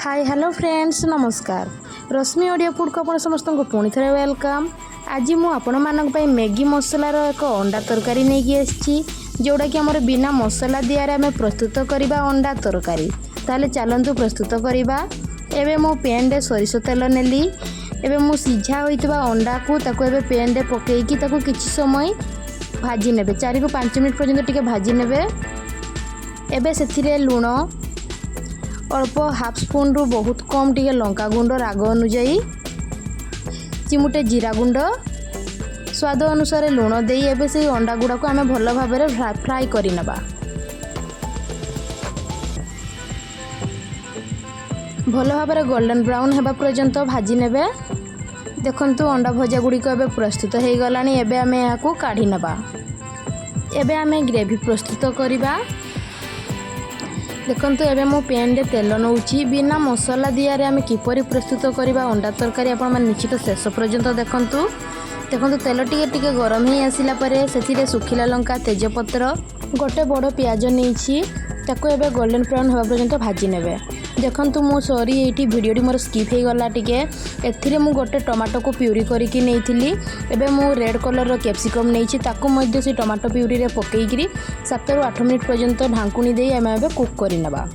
Hi hello friends नमस्कार। रश्मि Odia food को आपण समस्त को पुणी थे वेलकम। आज मु आपण मानक पई मैगी मसलार एक अंडा तरकारी नहीं की आछि जोड़ा कि हमर बिना मसला दियारे आमे प्रस्तुत करिबा अंडा तरकारी। ताले चलंतु प्रस्तुत करिबा। एबे मु पैन रे सरिष तेल नेली। एबे मु सिझा होइतबा अंडा को ताको एबे पैन रे पकेइकी ताको किछि समय भाजी नेबे 4 को 5 मिनिट पर्यंत टिके भाजी नेबे। एबे सेथिरे लूण अल्प हाफ स्पून रु बहुत कम टिके लंका गुंड राग अनुजाई चिमुटे जीरा गुंड स्वाद अनुसार लूण दे एबे से अंडा गुड़ा को आमे भल भाव में फ्राई करि नबा। भल भाव में गोल्डन ब्राउन हेबा पर्यंत भाजी नेबे। देखंतु अंडा भजा गुड़ी को एबे प्रस्तुत हो गलानी। एबे आमे याकू काढी नबा। एबे आमे ग्रेवी प्रस्तुत करिबा। देखंतु एबे मो पैन रे तेल नउची बिना मसला दियारे आमे किपरि प्रस्तुत करिबा अंडा तरकारी आपण मन निश्चित शेष पर्यंत देखंतु। तेल टिके गरम ही आसिला परे सेथिरे सुखिला लंका तेजपत्र गोटे बड़ प्याज नहींची ताको एबे गोल्डन ब्राउन हेबा पर्यंत भाजी नेबे। देखंतु मो सॉरी एटी वीडियोटी मोर स्किप हो गला टिके एथिरे मु गोटे टमाटो को प्यूरी करिकी नेइथिली। एबे मु रेड कलर रो कैप्सिकम नेइची ताको मध्य से टमाटो प्यूरी रे पकेइकरी 7 ରୁ 8 मिनिट पर्यंत ढांकुनी देई आमे एबे कुक करि नबा।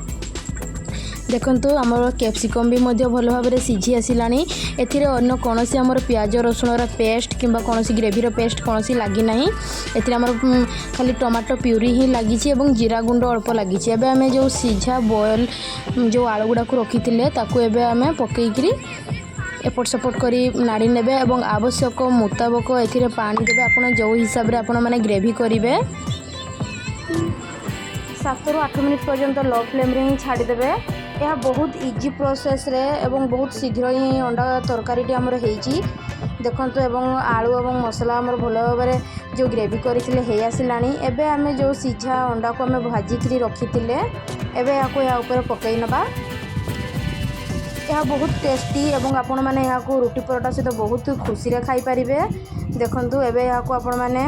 देखंतु हमर कैप्सिकम भी मध्य भल भाव में सिझी आसिलानी। एथिरे अन्य कोनोसी हमर प्याज रसुण रो पेस्ट किंबा कोनोसी ग्रेवी रो पेस्ट कोनोसी लागी नाही। एथिरे हमर खाली टमाटो प्यूरी ही लागी छि एवं जीरा गुंड अल्प लागी छि। एबे हमें जो सिझा बॉयल जो आलू गुडा को रखिथिले ताको एबे हमें पकेइकरी एपट सपोर्ट करी नाड़ी नेबे एवं आवश्यक मुताबक एथिरे पानी देबे। आपण जो हिसाब रे आपण माने ग्रेवी करिवे 7 ରୁ 8 मिनिट पर्यंत लो फ्लेम रे ही छाड़ी देबे। यह बहुत इजी प्रोसेस रे एवं बहुत शीघ्र ही अंडा तरकारी हमर हेची। देखंतु एवं आलू एवं मसला हमर भल भाव में जो ग्रेवी करथिले हे आसिलानी। एबे हमें जो सिझा अंडा को हमें भाजी करी रखिथिले एबे याको या ऊपर पकई नबा। यह बहुत टेस्टी एवं आपण माने याको रोटी परोटा सहित बहुत खुशी रे खाई परिबे। देखंतु एबे याको आपण माने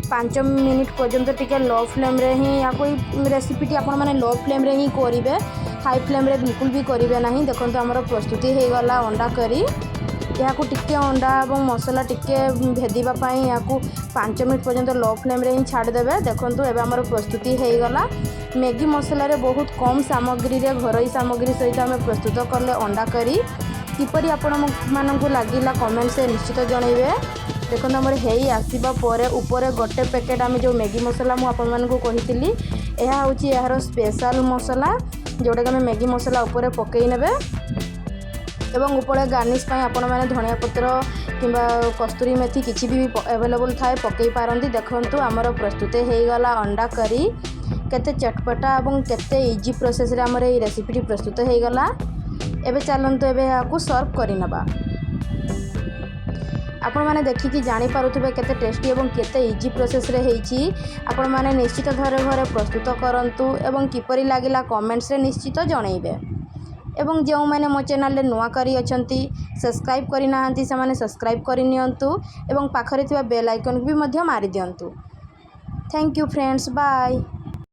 5 मिनिट पर्यंत टिके लो फ्लेम रे ही याको रेसिपीटी आपण माने लो फ्लेम रे ही करिवे। हाई फ्लेम रे बिल्कुल भी करिवे नहीं। देखंतु हमर प्रस्तुति हो गला अंडा करी। याकू टिके अंडा और मसला टिके भेदिबा पई याकू 5 मिनिट पर्यंत लो फ्लेम रे ही छाड़ देबे। देखंतु एबे हमर प्रस्तुति हो गला मैगी मसला रे बहुत कम सामग्री रे घरोई सामग्री सहित हमें प्रस्तुत करले अंडा करी। किपरि आपण मानकू लागिला कमेंट से निश्चित जनइबे। देखो हमर हेई आसीबा परे ऊपर गोटे पैकेट आमे जो मैगी मसला मु आपण मानकू कहितिली एहा होची यार स्पेशल मसला जोड़ा कि मैगी मसला ऊपर पकई नेबे एवं ऊपर गार्निश पाई आपण माने धनिया पत्र किंबा कस्तूरी मेथी किछि भी अवेलेबल थाए पकई पारंती। देखंतु हमर प्रस्तुत हो गला अंडा करी केते चटपटा एवं केते इजी प्रोसेस रे हमर ए रेसिपी प्रस्तुत हो गला। एबे चलंतु एबे याकू सर्व करि नबा। आपण माने देखिकी जानी पारुथिबे केते टेस्टी एवं केते इजी प्रोसेस रे हेची। आपण माने निश्चित घरे घरे प्रस्तुत करंतु एवं किपरि लागिला कमेंट्स रे निश्चित जणाइबे। एवं जो मैंने मो चैनल रे नुआ करी अछंती सब्सक्राइब करि नाहंती से माने सब्सक्राइब करि नियंतु एवं पाखरे थिबा बेल आइकन भी मध्य मारि दियंतु। Thank you friends bye.